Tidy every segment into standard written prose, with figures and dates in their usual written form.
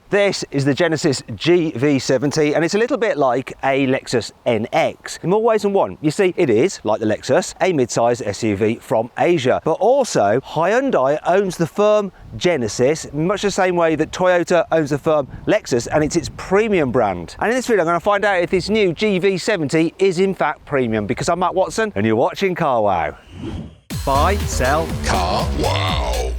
This is the Genesis GV70 and it's a little bit like a Lexus NX in more ways than one. You see, it is, like the Lexus, a mid-size SUV from Asia, but also Hyundai owns the firm Genesis, much the same way that Toyota owns the firm Lexus, and it's its premium brand. And in this video I'm going to find out if this new GV70 is in fact premium, because I'm Matt Watson and you're watching CarWow. Buy, sell, CarWow.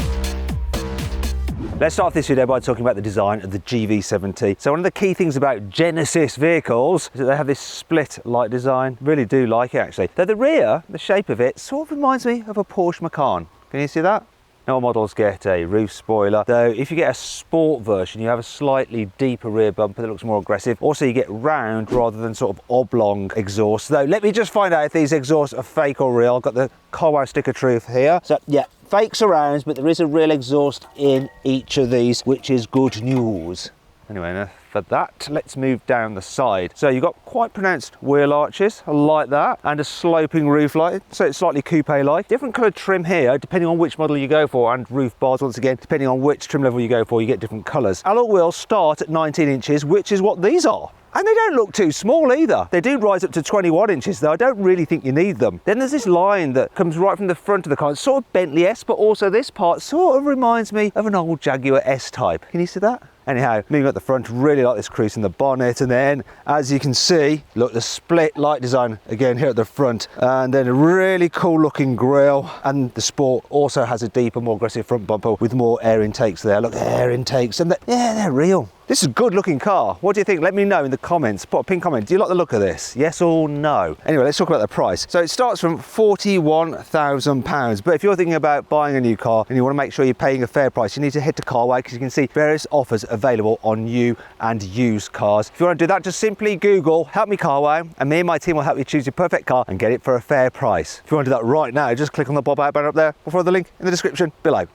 Let's start off this video by talking about the design of the GV70. So one of the key things about Genesis vehicles is that they have this split light design. Really do like it actually. Though the rear, the shape of it, sort of reminds me of a Porsche Macan. Can you see that? All models get a roof spoiler, though if you get a sport version you have a slightly deeper rear bumper that looks more aggressive. Also you get round rather than sort of oblong exhaust. Though let me just find out if these exhausts are fake or real. I've got the CarWow sticker truth here. So yeah, fake surrounds, but there is a real exhaust in each of these, which is good news. Anyway, enough for that. Let's move down the side. So you've got quite pronounced wheel arches, I like that, and a sloping roof light, so it's slightly coupe-like. Different coloured trim here, depending on which model you go for, and roof bars, once again, depending on which trim level you go for, you get different colours. Alloy wheels start at 19 inches, which is what these are. And they don't look too small either. They do rise up to 21 inches, though I don't really think you need them. Then there's this line that comes right from the front of the car. It's sort of Bentley-esque, but also this part sort of reminds me of an old Jaguar S-Type. Can you see that? Anyhow, moving at the front, really like this crease in the bonnet, and then, as you can see, look, the split light design again here at the front, and then a really cool looking grille, and the Sport also has a deeper, more aggressive front bumper with more air intakes there. Look, air intakes, and yeah, they're real. This is a good looking car. What do you think? Let me know in the comments. Put a pin comment. Do you like the look of this? Yes or no? Anyway, let's talk about the price. So it starts from £41,000. But if you're thinking about buying a new car and you want to make sure you're paying a fair price, you need to head to CarWow, because you can see various offers available on new and used cars. If you want to do that, just simply Google "Help Me CarWow" and me and my team will help you choose your perfect car and get it for a fair price. If you want to do that right now, just click on the bob out banner up there or follow the link in the description below.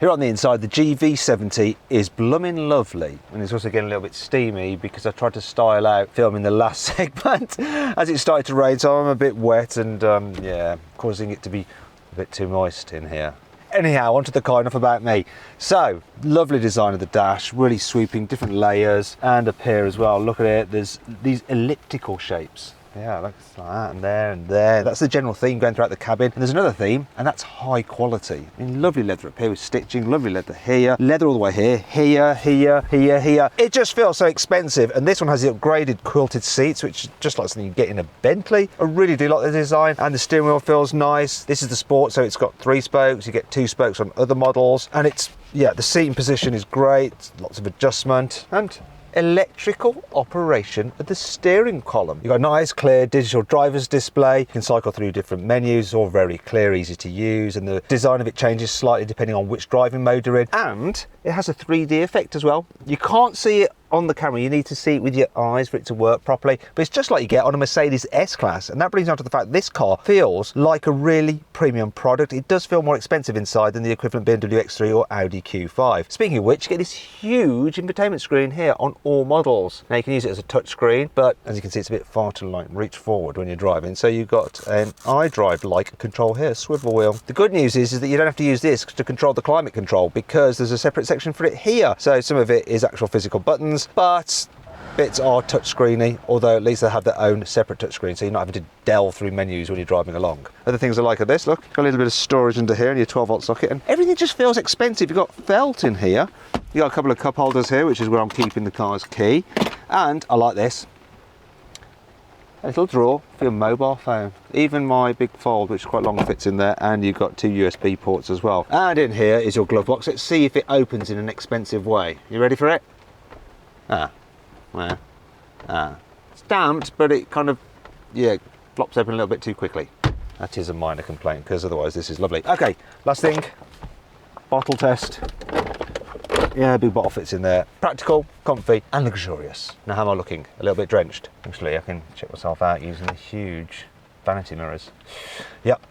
Here on the inside, the GV70 is blooming lovely, and it's also getting a little bit steamy because I tried to style out filming the last segment as it started to rain, so I'm a bit wet and yeah, causing it to be a bit too moist in here. Anyhow, onto the car, enough about me. So, lovely design of the dash, really sweeping, different layers, and up here as well, look at it, there's these elliptical shapes. Yeah, like that, and there and there. That's the general theme going throughout the cabin. And there's another theme, and that's high quality. I mean, lovely leather up here with stitching, lovely leather here, leather all the way here, here, here, here, here. It just feels so expensive. And this one has the upgraded quilted seats, which is just like something you get in a Bentley. I really do like the design, and the steering wheel feels nice. This is the Sport, so it's got 3 spokes. You get 2 spokes on other models, and it's, yeah, the seating position is great. Lots of adjustment, and electrical operation of the steering column. You've got a nice clear digital driver's display. You can cycle through different menus, all very clear, easy to use, and the design of it changes slightly depending on which driving mode you're in. And it has a 3D effect as well. You can't see it on the camera, you need to see it with your eyes for it to work properly, but it's just like you get on a Mercedes S-Class, and that brings on to the fact this car feels like a really premium product. It does feel more expensive inside than the equivalent BMW X3 or Audi Q5. Speaking of which, you get this huge infotainment screen here on all models. Now you can use it as a touch screen, but as you can see it's a bit far to like reach forward when you're driving, so you've got an iDrive-like control here, swivel wheel. The good news is that you don't have to use this to control the climate control, because there's a separate section for it here. So some of it is actual physical buttons, but bits are touchscreeny, although at least they have their own separate touchscreen, so you're not having to delve through menus when you're driving along. Other things I like are this, look, got a little bit of storage under here and your 12-volt socket, and everything just feels expensive. You've got felt in here, you've got a couple of cup holders here, which is where I'm keeping the car's key, and I like this, a little drawer for your mobile phone. Even my big Fold, which is quite long, fits in there, and you've got 2 USB ports as well. And in here is your glove box. Let's see if it opens in an expensive way. You ready for it? It's damped, but it kind of, yeah, flops open a little bit too quickly. That is a minor complaint, because otherwise this is lovely. Okay, last thing, bottle test. Yeah, big bottle fits in there. Practical, comfy, and luxurious. Now, how am I looking? A little bit drenched. Actually, I can check myself out using the huge vanity mirrors. Yep.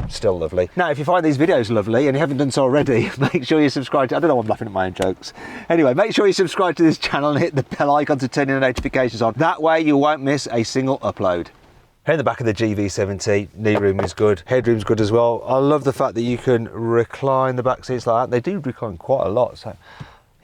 Still lovely. Now, if you find these videos lovely and you haven't done so already, make sure you subscribe to, I don't know why I'm laughing at my own jokes. Anyway, make sure you subscribe to this channel and hit the bell icon to turn your notifications on. That way you won't miss a single upload. Here in the back of the GV70, knee room is good, headroom's good as well. I love the fact that you can recline the back seats like that. They do recline quite a lot, so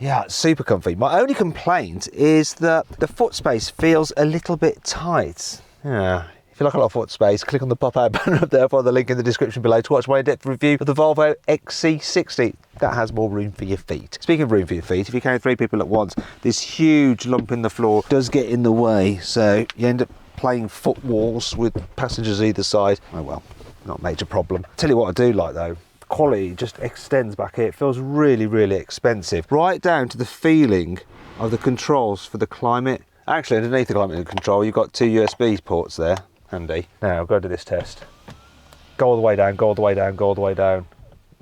Yeah, it's super comfy. My only complaint is that the foot space feels a little bit tight. Yeah. If you like a lot of foot space, click on the pop-out banner up there, follow the link in the description below to watch my in-depth review of the Volvo XC60. That has more room for your feet. Speaking of room for your feet, if you carry 3 people at once, this huge lump in the floor does get in the way, so you end up playing foot wars with passengers either side. Oh well, not a major problem. Tell you what I do like though, the quality just extends back here. It feels really, really expensive. Right down to the feeling of the controls for the climate. Actually, underneath the climate control, you've got 2 USB ports there. Handy. Now I'll go do this test. Go all the way down, go all the way down, go all the way down.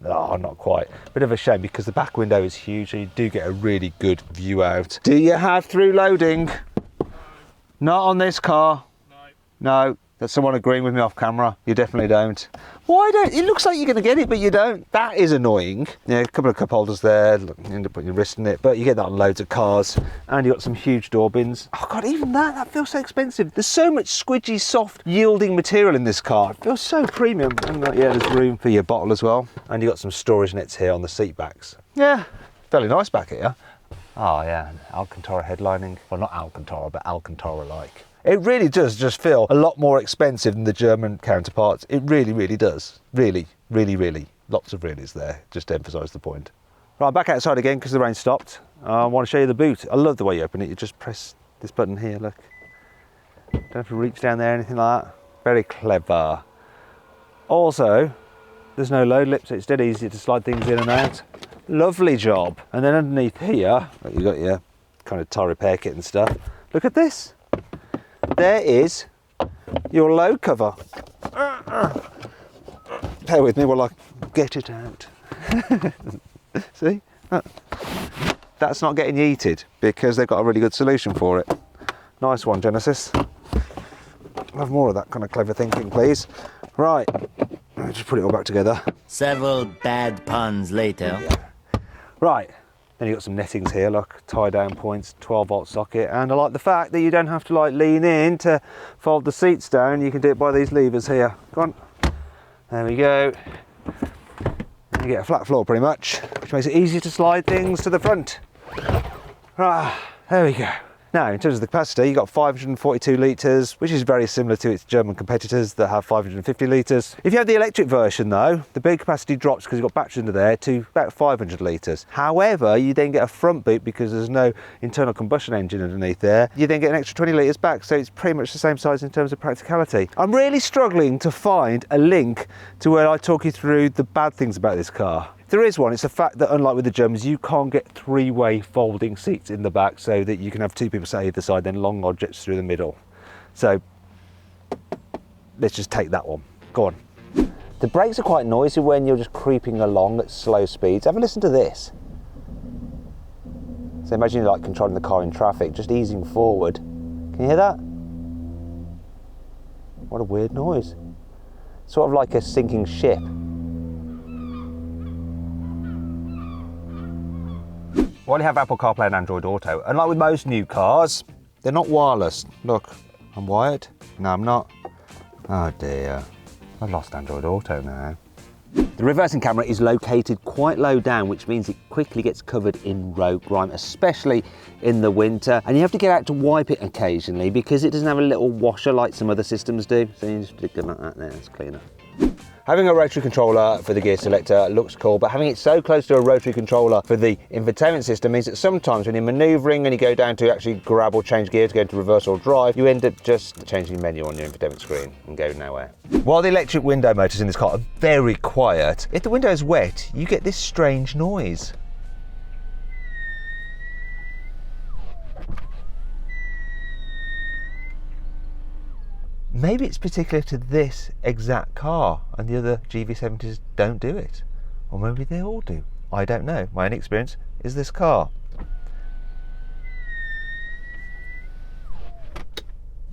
Oh, not quite. Bit of a shame because the back window is huge, so you do get a really good view out. Do you have through loading? Not on this car. No. That's someone agreeing with me off camera. You definitely don't. Why don't? It looks like you're going to get it, but you don't. That is annoying. Yeah, a couple of cup holders there. Look, you end up putting your wrist in it, but you get that on loads of cars. And you got some huge door bins. Oh God, even that feels so expensive. There's so much squidgy, soft, yielding material in this car. It feels so premium. And yeah, there's room for your bottle as well. And you got some storage nets here on the seat backs. Yeah, fairly nice back here. Oh yeah, Alcantara headlining. Well, not Alcantara, but Alcantara-like. It really does just feel a lot more expensive than the German counterparts. It really, really does. Really, really, really. Lots of reallys there, just to emphasise the point. Right, back outside again because the rain stopped. I want to show you the boot. I love the way you open it. You just press this button here, look. Don't have to reach down there, anything like that. Very clever. Also, there's no load lip, so it's dead easy to slide things in and out. Lovely job. And then underneath here, you've got your kind of tyre repair kit and stuff. Look at this. There is your load cover. Bear with me while I get it out. See? That's not getting yeeted because they've got a really good solution for it. Nice one, Genesis. Have more of that kind of clever thinking, please. Right, I'll just put it all back together. Several bad puns later. Yeah. Right. Then you've got some nettings here, like tie down points, 12-volt socket, and I like the fact that you don't have to like lean in to fold the seats down. You can do it by these levers here. Go on. There we go. And you get a flat floor pretty much, which makes it easier to slide things to the front. Right, there we go. Now, in terms of the capacity, you've got 542 litres, which is very similar to its German competitors that have 550 litres. If you have the electric version though, the big capacity drops because you've got batteries under there to about 500 litres. However, you then get a front boot because there's no internal combustion engine underneath there. You then get an extra 20 litres back, so it's pretty much the same size in terms of practicality. I'm really struggling to find a link to where I talk you through the bad things about this car. There is one. It's the fact that unlike with the Germans, you can't get 3-way folding seats in the back so that you can have 2 people sat either side, then long objects through the middle. So let's just take that one. Go on. The brakes are quite noisy when you're just creeping along at slow speeds. Have a listen to this. So imagine you're like controlling the car in traffic, just easing forward. Can you hear that? What a weird noise. Sort of like a sinking ship. While you have Apple CarPlay and Android Auto, unlike with most new cars, they're not wireless. Look, I'm wired. No, I'm not. Oh dear, I've lost Android Auto now. The reversing camera is located quite low down, which means it quickly gets covered in road grime, especially in the winter. And you have to get out to wipe it occasionally because it doesn't have a little washer like some other systems do. So you just stick it like that there, it's cleaner. Having a rotary controller for the gear selector looks cool, but having it so close to a rotary controller for the infotainment system means that sometimes when you're manoeuvring and you go down to actually grab or change gear to go into reverse or drive, you end up just changing the menu on your infotainment screen and go nowhere. While the electric window motors in this car are very quiet, if the window is wet, you get this strange noise. Maybe it's particular to this exact car and the other GV70s don't do it. Or maybe they all do. I don't know. My own experience is this car.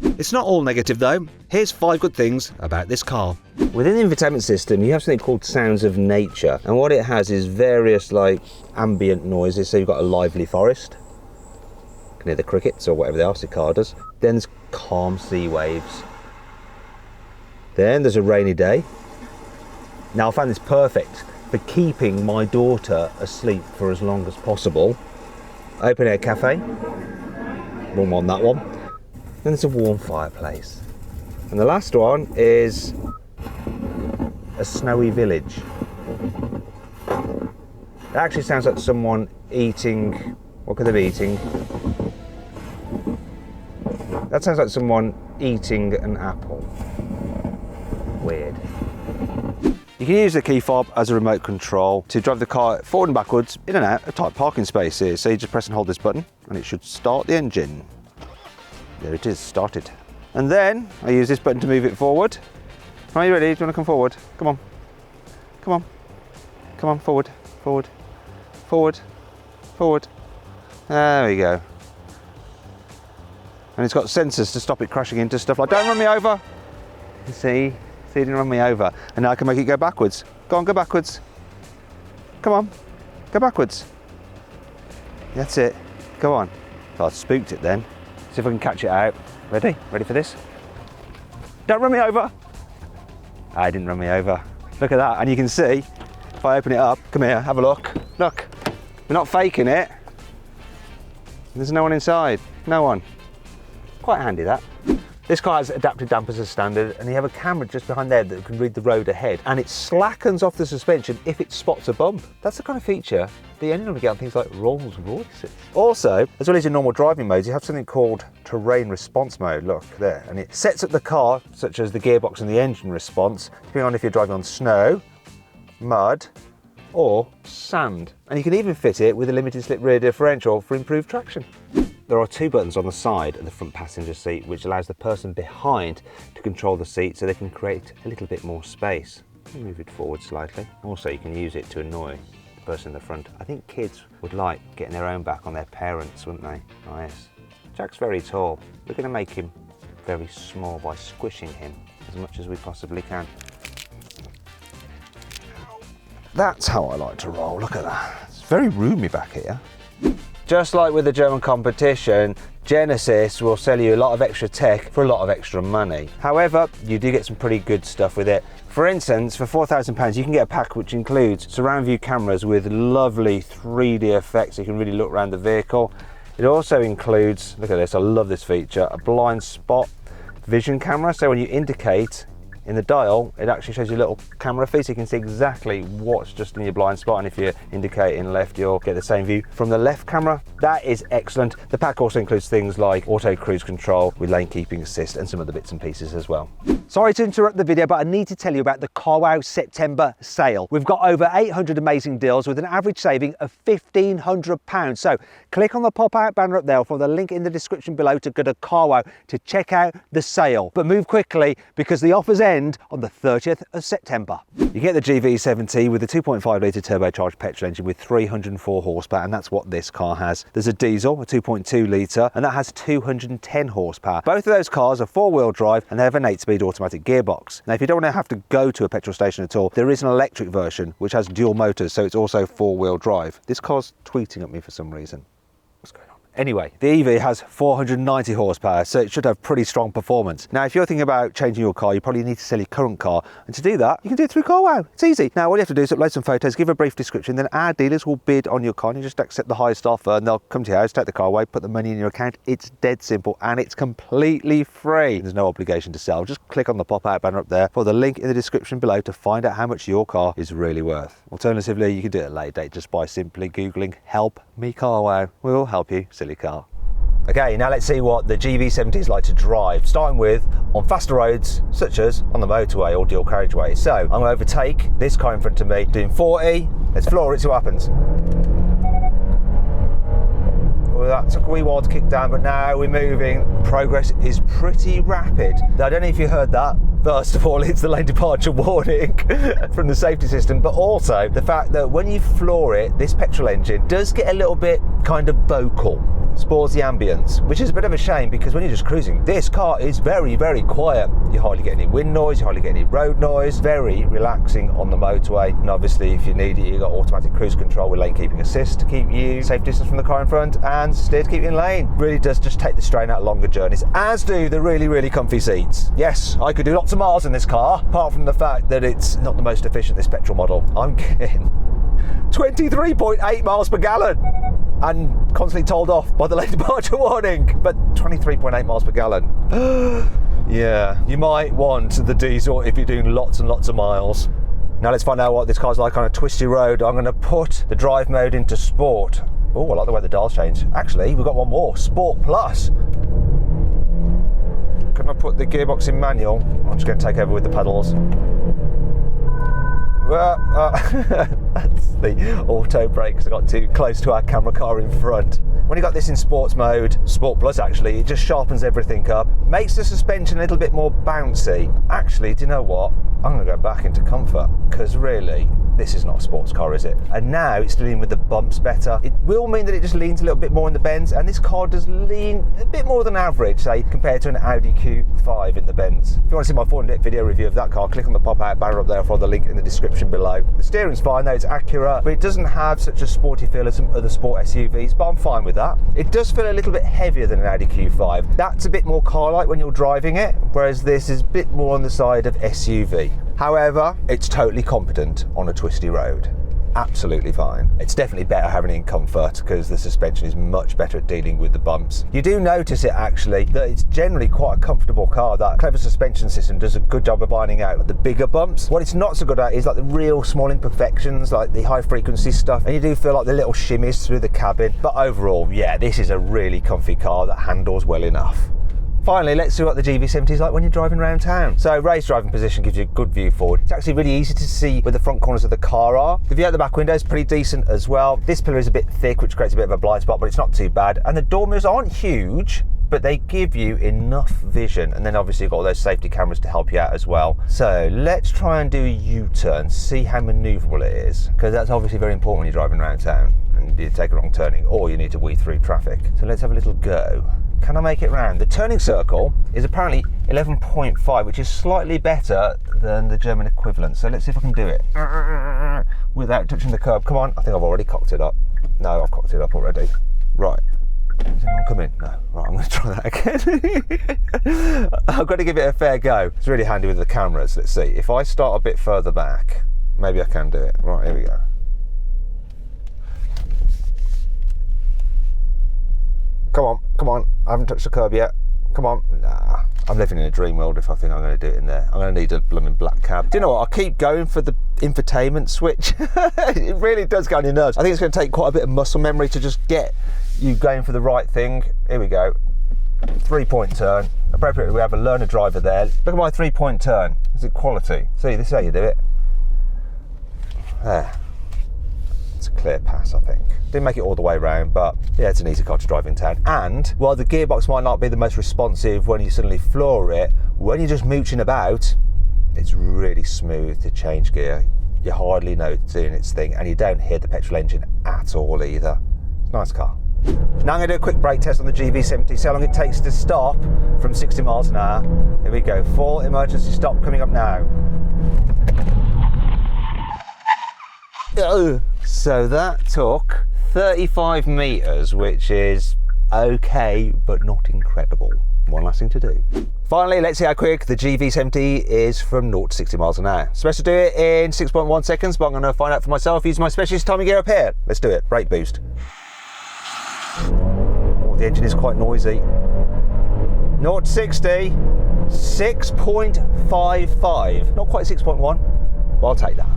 It's not all negative though. Here's 5 good things about this car. Within the infotainment system, you have something called sounds of nature. And what it has is various like ambient noises. So you've got a lively forest. You can hear the crickets or whatever they are, cicadas. Then there's calm sea waves. Then there's a rainy day. Now I found this perfect for keeping my daughter asleep for as long as possible. open air cafe. Wrong one, that one. Then there's a warm fireplace. And the last one is a snowy village. It actually sounds like someone eating. What could they be eating? That sounds like someone eating an apple. Weird. You can use the key fob as a remote control to drive the car forward and backwards, in and out of tight parking spaces. So you just press and hold this button and it should start the engine. There it is, started. And then I use this button to move it forward. Are you ready? Do you want to come forward? Come on. Come on. Come on, forward, forward, forward, forward. There we go. And it's got sensors to stop it crashing into stuff like, don't run me over. See, it didn't run me over. And now I can make it go backwards. Go on, go backwards. Come on, go backwards. That's it, go on. So I spooked it then. See if I can catch it out. Ready? Ready for this? Don't run me over. I didn't run me over. Look at that, and you can see, if I open it up, come here, have a look. Look, we're not faking it. There's no one inside, no one. Quite handy that. This car has adaptive dampers as standard, and you have a camera just behind there that can read the road ahead, and it slackens off the suspension if it spots a bump. That's the kind of feature that you only normally get on things like Rolls Royces. Also, as well as your normal driving modes, you have something called terrain response mode. Look there, and it sets up the car, such as the gearbox and the engine response, depending on if you're driving on snow, mud, or sand. And you can even fit it with a limited slip rear differential for improved traction. There are two buttons on the side of the front passenger seat which allows the person behind to control the seat so they can create a little bit more space. Move it forward slightly. Also, you can use it to annoy the person in the front. I think kids would like getting their own back on their parents, wouldn't they? Oh yes. Jack's very tall. We're going to make him very small by squishing him as much as we possibly can. That's how I like to roll. Look at that. It's very roomy back here. Just like with the German competition, Genesis will sell you a lot of extra tech for a lot of extra money. However, you do get some pretty good stuff with it. For instance, for £4,000 you can get a pack which includes surround view cameras with lovely 3D effects so you can really look around the vehicle. It also includes, look at this, I love this feature, a blind spot vision camera, so when you indicate in the dial, it actually shows you a little camera feed so you can see exactly what's just in your blind spot, and if you're indicating left, you'll get the same view from the left camera. That is excellent. The pack also includes things like auto cruise control with lane keeping assist and some other bits and pieces as well. Sorry to interrupt the video, but I need to tell you about the CarWow September sale. We've got over 800 amazing deals with an average saving of £1,500. So click on the pop-out banner up there for the link in the description below to go to CarWow to check out the sale. But move quickly because the offers end on the 30th of September. You get the GV70 with a 2.5 litre turbocharged petrol engine with 304 horsepower, and that's what this car has. There's a diesel, a 2.2 litre, and that has 210 horsepower. Both of those cars are four-wheel drive and they have an 8-speed automatic gearbox. Now, if you don't want to have to go to a petrol station at all, there is an electric version which has dual motors, so it's also four-wheel drive. This car's tweeting at me for some reason. What's going on? Anyway, the EV has 490 horsepower, so it should have pretty strong performance. Now, if you're thinking about changing your car, you probably need to sell your current car. And to do that, you can do it through CarWow. It's easy. Now, all you have to do is upload some photos, give a brief description, then our dealers will bid on your car and you just accept the highest offer and they'll come to your house, take the car away, put the money in your account. It's dead simple and it's completely free. There's no obligation to sell. Just click on the pop-out banner up there for the link in the description below to find out how much your car is really worth. Alternatively, you can do it at a later date just by simply Googling "Help Me CarWow." We'll help you, silly car. Okay, now let's see what the GV70 is like to drive, starting with on faster roads, such as on the motorway or dual carriageway. So I'm going to overtake this car in front of me, doing 40. Let's floor it, see what happens. Well, that took a wee while to kick down, but now we're moving. Progress is pretty rapid. Now, I don't know if you heard that. First of all, it's the lane departure warning from the safety system, but also the fact that when you floor it, this petrol engine does get a little bit kind of vocal. Spoils the ambience, which is a bit of a shame because when you're just cruising, this car is very, very quiet. You hardly get any wind noise, you hardly get any road noise. Very relaxing on the motorway. And obviously, if you need it, you've got automatic cruise control with lane keeping assist to keep you safe distance from the car in front and steer to keep you in lane. Really does just take the strain out of longer journeys, as do the really, really comfy seats. Yes, I could do lots of miles in this car, apart from the fact that it's not the most efficient, this petrol model. I'm getting 23.8 miles per gallon. and constantly told off by the lane departure warning. But 23.8 miles per gallon. Yeah, you might want the diesel if you're doing lots and lots of miles. Now let's find out what this car's like on a twisty road. I'm going to put the drive mode into sport. Oh, I like the way the dials change. Actually, we've got one more, Sport Plus. Can I put the gearbox in manual? I'm just going to take over with the pedals. Well, that's the auto brake because I got too close to our camera car in front. When you got this in sports mode, Sport Plus actually, it just sharpens everything up, makes the suspension a little bit more bouncy. Actually, do you know what? I'm going to go back into comfort because really, this is not a sports car, is it? And now it's dealing with the bumps better. It will mean that it just leans a little bit more in the bends, and this car does lean a bit more than average, say, compared to an Audi Q5 in the bends. If you want to see my full in-depth video review of that car, click on the pop-out banner up there for the link in the description below. The steering's fine though, it's accurate, but it doesn't have such a sporty feel as some other sport SUVs, but I'm fine with that. It does feel a little bit heavier than an Audi Q5. That's a bit more car-like when you're driving it, whereas this is a bit more on the side of SUV. However, it's totally competent on a twisty road. Absolutely fine. It's definitely better having it in comfort because the suspension is much better at dealing with the bumps. You do notice it actually, that it's generally quite a comfortable car. That clever suspension system does a good job of ironing out the bigger bumps. What it's not so good at is like the real small imperfections, like the high frequency stuff, and you do feel like the little shimmies through the cabin. But overall, yeah, this is a really comfy car that handles well enough. Finally, let's see what the GV70 is like when you're driving around town. So raised driving position gives you a good view forward. It's actually really easy to see where the front corners of the car are. The view out the back window is pretty decent as well. This pillar is a bit thick, which creates a bit of a blind spot, but it's not too bad. And the door mirrors aren't huge, but they give you enough vision. And then obviously you've got all those safety cameras to help you out as well. So let's try and do a U-turn, see how maneuverable it is, because that's obviously very important when you're driving around town and you take a wrong turning, or you need to weave through traffic. So let's have a little go. Can I make it round? The turning circle is apparently 11.5, which is slightly better than the German equivalent. So let's see if I can do it without touching the curb. Come on, I think I've already cocked it up. No, I've cocked it up already. Right. Is anyone coming? No. Right, I'm going to try that again. I've got to give it a fair go. It's really handy with the cameras. Let's see. If I start a bit further back, maybe I can do it. Right, here we go. Come on, come on. I haven't touched the curb yet. Come on. Nah, I'm living in a dream world if I think I'm going to do it in there. I'm going to need a blooming black cab. Do you know what? I keep going for the infotainment switch. It really does get on your nerves. I think it's going to take quite a bit of muscle memory to just get you going for the right thing. Here we go. 3-point turn. Appropriately, we have a learner driver there. Look at my 3-point turn. Is it quality? See, this is how you do it. There. It's a clear pass, I think. Didn't make it all the way around, but yeah, it's an easy car to drive in town. And while the gearbox might not be the most responsive when you suddenly floor it, when you're just mooching about, it's really smooth to change gear. You hardly know it's doing its thing, and you don't hear the petrol engine at all either. It's a nice car. Now I'm going to do a quick brake test on the GV70, see how long it takes to stop from 60 miles an hour. Here we go, full emergency stop coming up now. So that took 35 metres, which is okay, but not incredible. One last thing to do. Finally, let's see how quick the GV70 is from 0 to 60 miles an hour. Supposed to do it in 6.1 seconds, but I'm going to find out for myself using my specialist timing gear up here. Let's do it. Brake boost. Oh, the engine is quite noisy. 0 to 60, 6.55. Not quite 6.1, but I'll take that.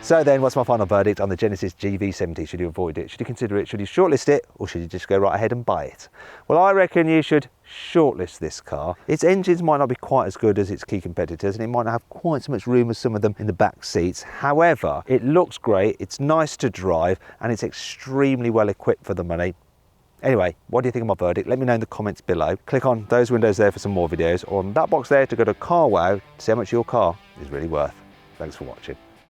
So then, what's my final verdict on the Genesis GV70? Should you avoid it? Should you consider it? Should you shortlist it? Or should you just go right ahead and buy it? Well, I reckon you should shortlist this car. Its engines might not be quite as good as its key competitors, and it might not have quite so much room as some of them in the back seats. However, it looks great, it's nice to drive, and it's extremely well equipped for the money. Anyway, what do you think of my verdict? Let me know in the comments below. Click on those windows there for some more videos, or on that box there to go to CarWow to see how much your car is really worth. Thanks for watching.